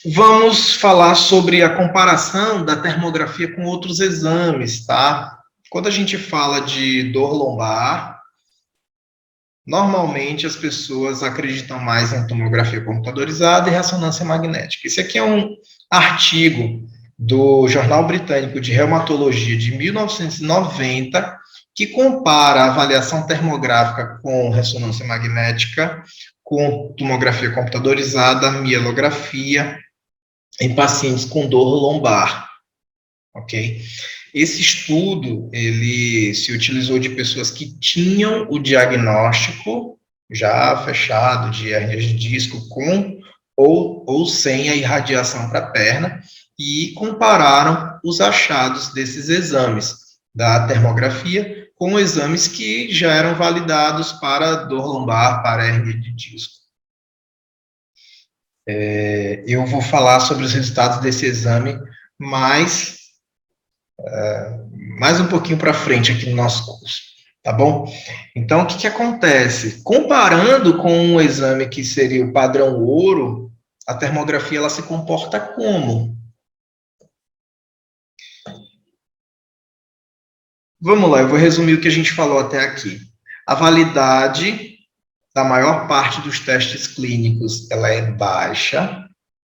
Vamos falar sobre a comparação da termografia com outros exames, tá? Quando a gente fala de dor lombar, normalmente as pessoas acreditam mais em tomografia computadorizada e ressonância magnética. Esse aqui é um artigo do Jornal Britânico de Reumatologia de 1990, que compara a avaliação termográfica com ressonância magnética, com tomografia computadorizada, mielografia, em pacientes com dor lombar, ok? Esse estudo, ele se utilizou de pessoas que tinham o diagnóstico já fechado de hérnia de disco com ou sem a irradiação para a perna e compararam os achados desses exames da termografia com exames que já eram validados para dor lombar, para hérnia de disco. Eu vou falar sobre os resultados desse exame mais um pouquinho para frente aqui no nosso curso, tá bom? Então, o que acontece? Comparando com um exame que seria o padrão ouro, a termografia ela se comporta como? Vamos lá, eu vou resumir o que a gente falou até aqui. A validade da maior parte dos testes clínicos, ela é baixa,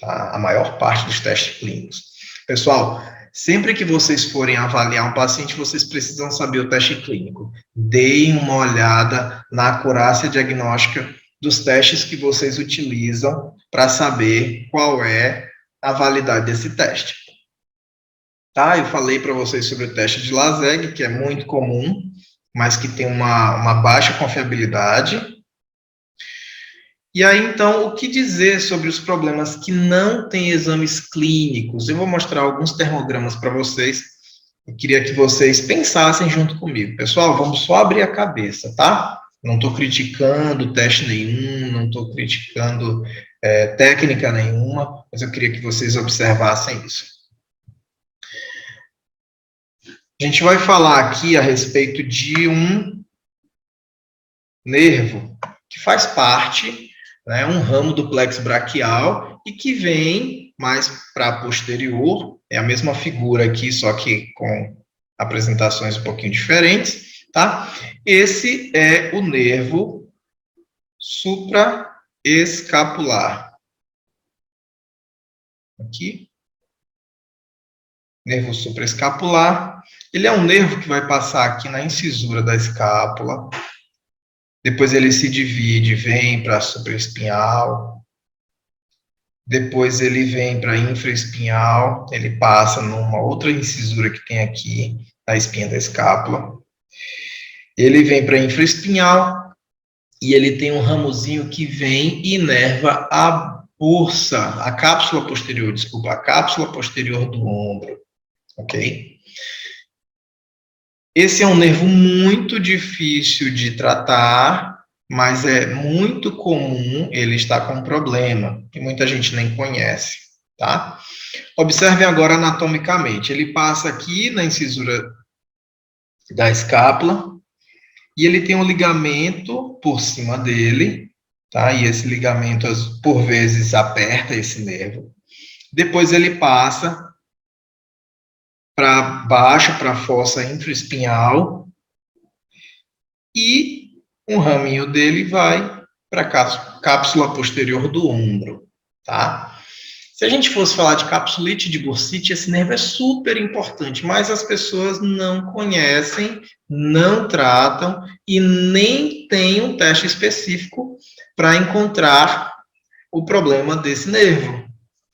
tá? A maior parte dos testes clínicos. Pessoal, sempre que vocês forem avaliar um paciente, vocês precisam saber o teste clínico. Deem uma olhada na acurácia diagnóstica dos testes que vocês utilizam para saber qual é a validade desse teste. Tá? Eu falei para vocês sobre o teste de LASEG, que é muito comum, mas que tem uma baixa confiabilidade. E aí, então, o que dizer sobre os problemas que não têm exames clínicos? Eu vou mostrar alguns termogramas para vocês. Eu queria que vocês pensassem junto comigo. Pessoal, vamos só abrir a cabeça, tá? Não estou criticando teste nenhum, não estou criticando técnica nenhuma, mas eu queria que vocês observassem isso. A gente vai falar aqui a respeito de um nervo que faz parte, né, um ramo do plexo braquial e que vem mais para posterior, é a mesma figura aqui, só que com apresentações um pouquinho diferentes, tá? Esse é o nervo supraescapular. Aqui. Nervo supraescapular. Ele é um nervo que vai passar aqui na incisura da escápula. Depois ele se divide, vem para a supraespinhal. Depois ele vem para a infraespinhal. Ele passa numa outra incisura que tem aqui, na espinha da escápula. Ele vem para a infraespinhal e ele tem um ramozinho que vem e inerva a bursa, a cápsula posterior, desculpa, a cápsula posterior do ombro, ok? Esse é um nervo muito difícil de tratar, mas é muito comum ele estar com um problema, que muita gente nem conhece, tá? Observem agora anatomicamente. Ele passa aqui na incisura da escápula e ele tem um ligamento por cima dele, tá? E esse ligamento, por vezes, aperta esse nervo. Depois ele passa para baixo, para a fossa infraespinhal, e um raminho dele vai para a cápsula posterior do ombro, tá? Se a gente fosse falar de capsulite de bursite, esse nervo é super importante, mas as pessoas não conhecem, não tratam e nem tem um teste específico para encontrar o problema desse nervo,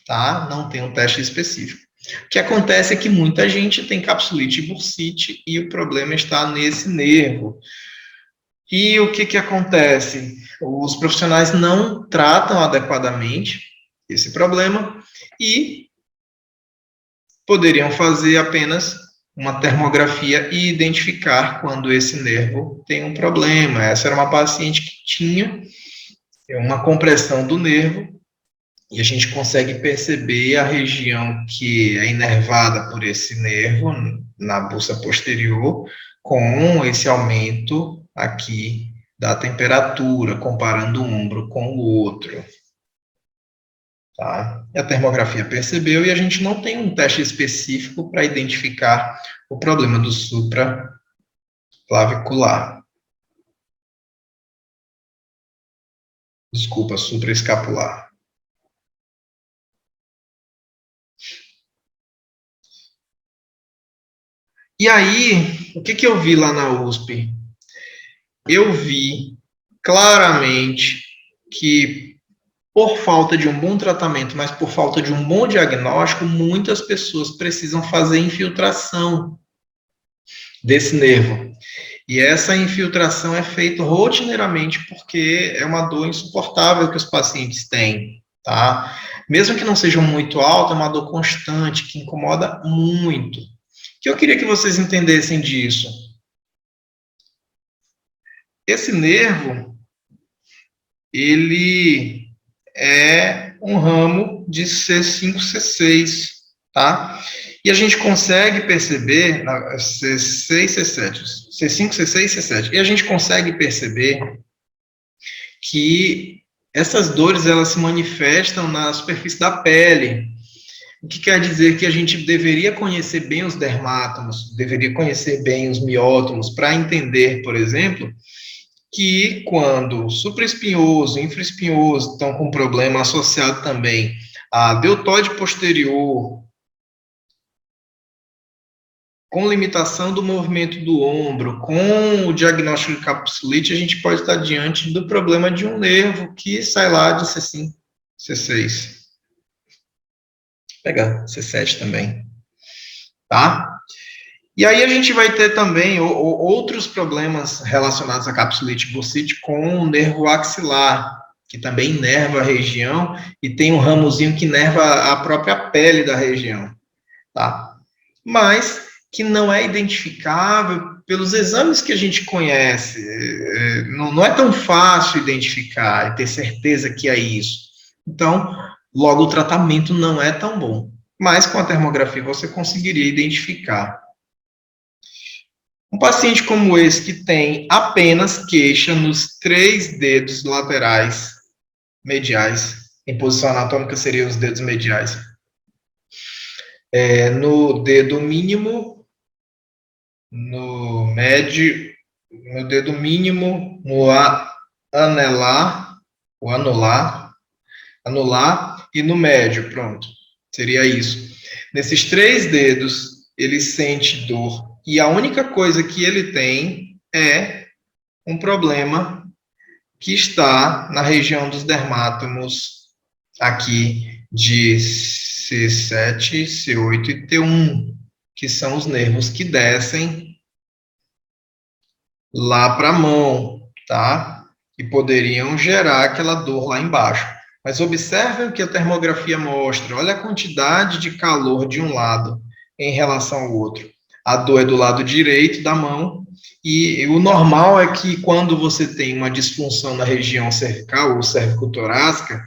tá? Não tem um teste específico. O que acontece é que muita gente tem capsulite e bursite e o problema está nesse nervo. E o que acontece? Os profissionais não tratam adequadamente esse problema e poderiam fazer apenas uma termografia e identificar quando esse nervo tem um problema. Essa era uma paciente que tinha uma compressão do nervo e a gente consegue perceber a região que é inervada por esse nervo na bursa posterior com esse aumento aqui da temperatura, comparando um ombro com o outro. tá? E a termografia percebeu e a gente não tem um teste específico para identificar o problema do supraclavicular. Desculpa, supraescapular. E aí, o que eu vi lá na USP? Eu vi claramente que, por falta de um bom tratamento, mas por falta de um bom diagnóstico, muitas pessoas precisam fazer infiltração desse nervo. E essa infiltração é feita rotineiramente porque é uma dor insuportável que os pacientes têm, tá? Mesmo que não seja muito alta, é uma dor constante que incomoda muito. O que eu queria que vocês entendessem disso? Esse nervo, ele é um ramo de C5, C6, tá? E a gente consegue perceber, C6, C7, C5, C6, C7, e a gente consegue perceber que essas dores, elas se manifestam na superfície da pele, o que quer dizer que a gente deveria conhecer bem os dermátomos, deveria conhecer bem os miótomos, para entender, por exemplo, que quando supraespinhoso, infraespinhoso estão com problema associado também a deltoide posterior, com limitação do movimento do ombro, com o diagnóstico de capsulite, a gente pode estar diante do problema de um nervo que sai lá de C5, C6. Vou pegar C7 também, tá? E aí a gente vai ter também outros problemas relacionados à capsulite bursite com o nervo axilar, que também inerva a região e tem um ramozinho que inerva a própria pele da região, tá? Mas que não é identificável pelos exames que a gente conhece. Não é tão fácil identificar e ter certeza que é isso. Então, logo o tratamento não é tão bom. Mas com a termografia você conseguiria identificar. Um paciente como esse que tem apenas queixa nos 3 dedos laterais mediais, em posição anatômica seriam os dedos mediais. No dedo mínimo, no médio, no dedo mínimo, no anelar, o anular e no médio, pronto. Seria isso. Nesses 3 dedos, ele sente dor e a única coisa que ele tem é um problema que está na região dos dermátomos aqui de C7, C8 e T1, que são os nervos que descem lá para a mão, tá? E poderiam gerar aquela dor lá embaixo. Mas observem o que a termografia mostra. Olha a quantidade de calor de um lado em relação ao outro. A dor é do lado direito da mão, e o normal é que quando você tem uma disfunção na região cervical ou cervicotorácica,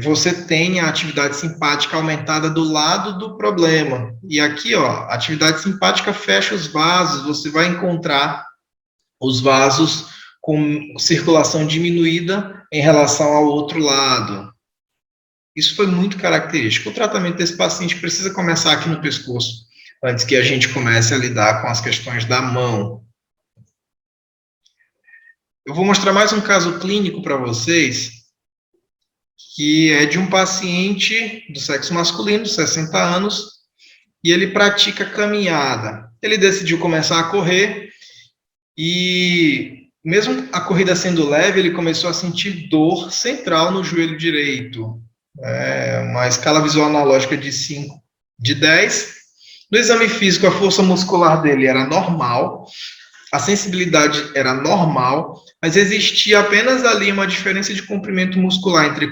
você tem a atividade simpática aumentada do lado do problema. E aqui, ó, a atividade simpática fecha os vasos, você vai encontrar os vasos com circulação diminuída em relação ao outro lado. Isso foi muito característico. O tratamento desse paciente precisa começar aqui no pescoço, antes que a gente comece a lidar com as questões da mão. Eu vou mostrar mais um caso clínico para vocês, que é de um paciente do sexo masculino, 60 anos, e ele pratica caminhada. Ele decidiu começar a correr e, mesmo a corrida sendo leve, ele começou a sentir dor central no joelho direito. Uma escala visual analógica de 5 de 10. No exame físico, a força muscular dele era normal, a sensibilidade era normal, mas existia apenas ali uma diferença de comprimento muscular entre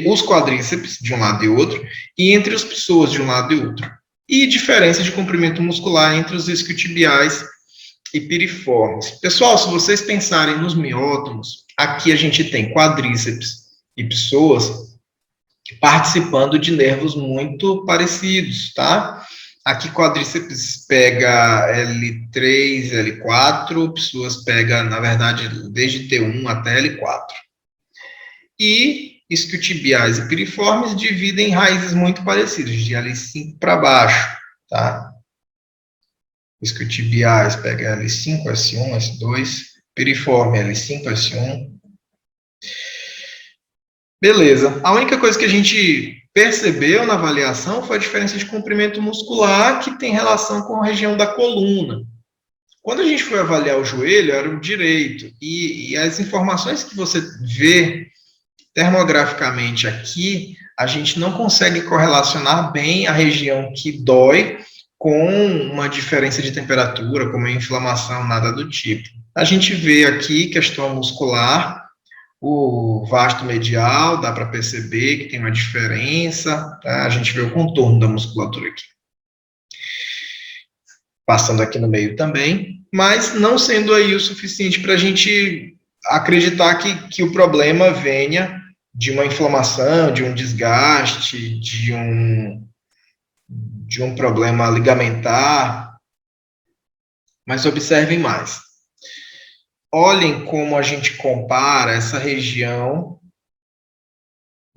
os quadríceps de um lado e outro, e entre os psoas de um lado e outro. E diferença de comprimento muscular entre os isquiotibiais e piriformes. Pessoal, se vocês pensarem nos miótomos, aqui a gente tem quadríceps e psoas participando de nervos muito parecidos, tá? Aqui quadríceps pega L3, L4, psoas pega, na verdade, desde T1 até L4. E isquiotibiais e piriformes dividem raízes muito parecidas, de L5 para baixo, tá? Isquiotibiais pega L5, S1, S2, piriforme L5, S1. Beleza. A única coisa que a gente percebeu na avaliação foi a diferença de comprimento muscular que tem relação com a região da coluna. Quando a gente foi avaliar o joelho, era o direito. E as informações que você vê termograficamente aqui, a gente não consegue correlacionar bem a região que dói com uma diferença de temperatura, como a inflamação, nada do tipo. A gente vê aqui questão muscular, o vasto medial, dá para perceber que tem uma diferença, tá? A gente vê o contorno da musculatura aqui. Passando aqui no meio também, mas não sendo aí o suficiente para a gente acreditar que o problema venha de uma inflamação, de um desgaste, de um problema ligamentar. Mas observem mais. Olhem como a gente compara essa região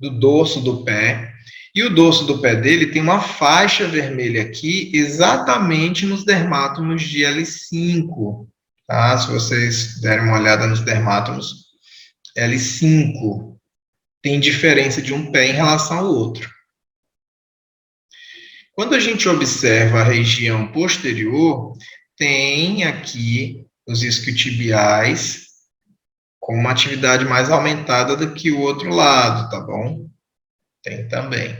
do dorso do pé, e o dorso do pé dele tem uma faixa vermelha aqui, exatamente nos dermátomos de L5, tá? Se vocês derem uma olhada nos dermátomos, L5 tem diferença de um pé em relação ao outro. Quando a gente observa a região posterior, tem aqui os isquiotibiais com uma atividade mais aumentada do que o outro lado, tá bom? Tem também.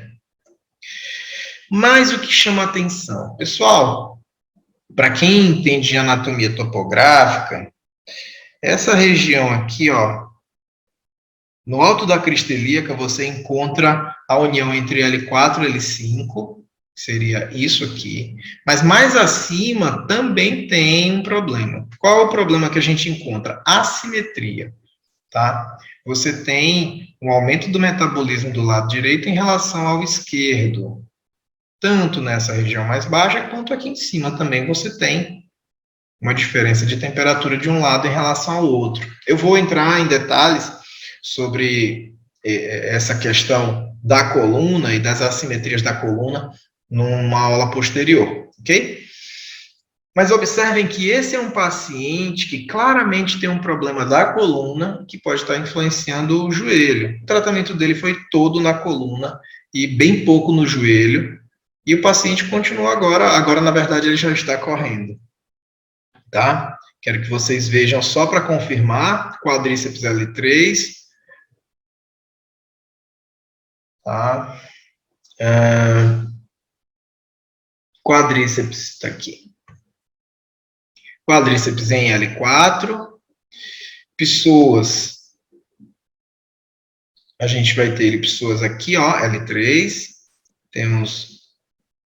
Mas o que chama atenção? Pessoal, para quem entende de anatomia topográfica, essa região aqui, ó, no alto da crista ilíaca, você encontra a união entre L4 e L5, seria isso aqui. Mas mais acima também tem um problema. Qual é o problema que a gente encontra? Assimetria, tá? Você tem um aumento do metabolismo do lado direito em relação ao esquerdo. Tanto nessa região mais baixa, quanto aqui em cima também você tem uma diferença de temperatura de um lado em relação ao outro. Eu vou entrar em detalhes sobre essa questão da coluna e das assimetrias da coluna numa aula posterior, ok? Mas observem que esse é um paciente que claramente tem um problema da coluna que pode estar influenciando o joelho. O tratamento dele foi todo na coluna e bem pouco no joelho. E o paciente continua agora na verdade ele já está correndo, tá? Quero que vocês vejam só para confirmar, quadríceps L3, tá? Quadríceps está aqui. Quadríceps em L4, psoas, a gente vai ter psoas aqui, ó, L3, temos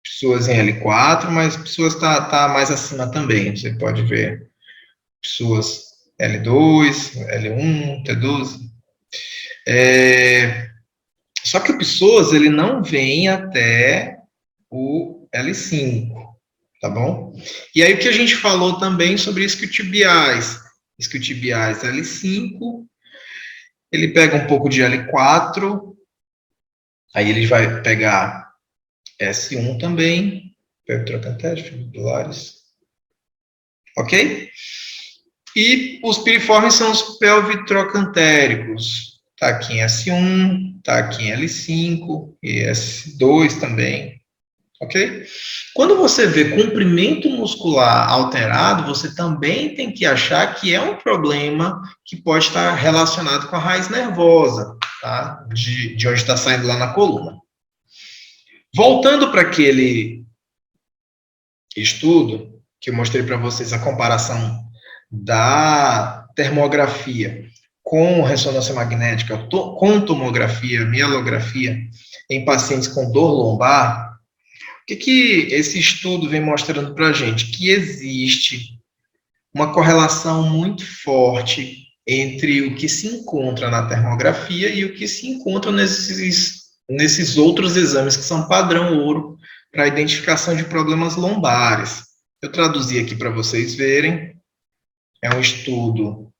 psoas em L4, mas psoas tá mais acima também, você pode ver psoas L2, L1, T12. Só que o psoas, ele não vem até o L5, tá bom? E aí o que a gente falou também sobre isquiotibiais. Isquiotibiais L5, ele pega um pouco de L4, aí ele vai pegar S1 também, pelvitrocantérico, fibulares, ok? E os piriformes são os pelvitrocantéricos, tá aqui em S1, tá aqui em L5 e S2 também, ok? Quando você vê comprimento muscular alterado, você também tem que achar que é um problema que pode estar relacionado com a raiz nervosa, tá? De onde está saindo lá na coluna. Voltando para aquele estudo que eu mostrei para vocês, a comparação da termografia com ressonância magnética, com tomografia, mielografia, em pacientes com dor lombar, o que esse estudo vem mostrando para a gente? Que existe uma correlação muito forte entre o que se encontra na termografia e o que se encontra nesses outros exames que são padrão ouro para a identificação de problemas lombares. Eu traduzi aqui para vocês verem. É um estudo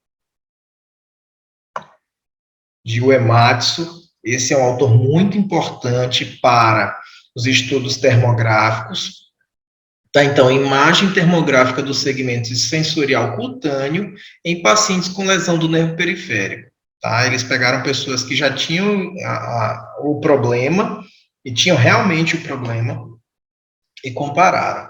de Uematsu. Esse é um autor muito importante para os estudos termográficos. Tá, então, imagem termográfica do segmento sensorial cutâneo em pacientes com lesão do nervo periférico. Tá? Eles pegaram pessoas que já tinham o problema, e tinham realmente o problema, e compararam.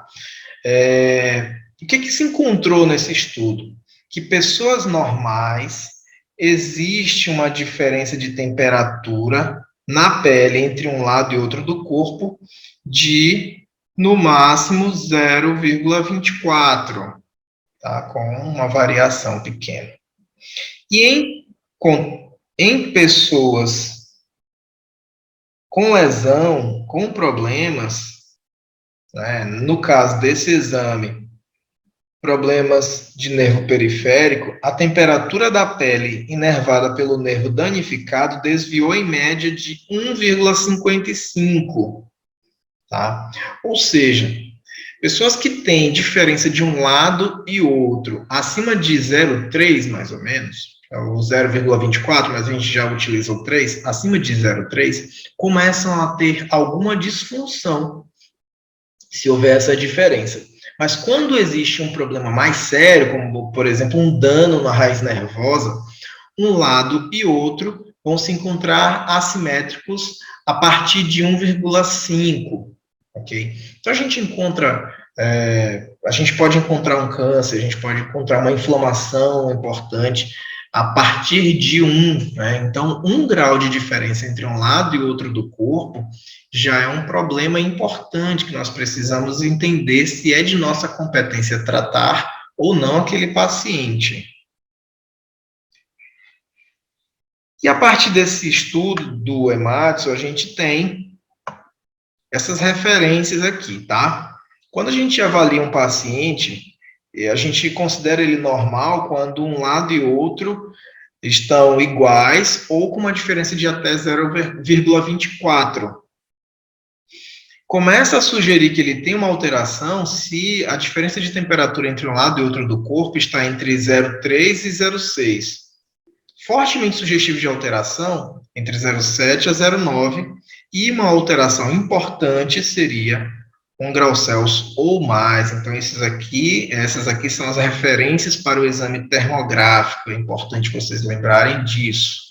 O que se encontrou nesse estudo? Que pessoas normais, existe uma diferença de temperatura na pele entre um lado e outro do corpo de, no máximo, 0,24, tá? Com uma variação pequena. E em pessoas com lesão, com problemas, né, no caso desse exame, problemas de nervo periférico, a temperatura da pele inervada pelo nervo danificado desviou em média de 1,55, tá? Ou seja, pessoas que têm diferença de um lado e outro acima de 0,3, mais ou menos, o 0,24, mas a gente já utiliza o 3, acima de 0,3, começam a ter alguma disfunção, se houver essa diferença. Mas quando existe um problema mais sério, como, por exemplo, um dano na raiz nervosa, um lado e outro vão se encontrar assimétricos a partir de 1,5, ok? Então, a gente pode encontrar um câncer, a gente pode encontrar uma inflamação importante a partir de 1, né? Então, 1 grau de diferença entre um lado e outro do corpo já é um problema importante que nós precisamos entender se é de nossa competência tratar ou não aquele paciente. E a partir desse estudo do Uematsu, a gente tem essas referências aqui, tá? Quando a gente avalia um paciente, a gente considera ele normal quando um lado e outro estão iguais ou com uma diferença de até 0,24. Começa a sugerir que ele tem uma alteração se a diferença de temperatura entre um lado e outro do corpo está entre 0,3 e 0,6. Fortemente sugestivo de alteração, entre 0,7 a 0,9, e uma alteração importante seria 1 grau Celsius ou mais. Então, essas aqui são as referências para o exame termográfico. É importante vocês lembrarem disso.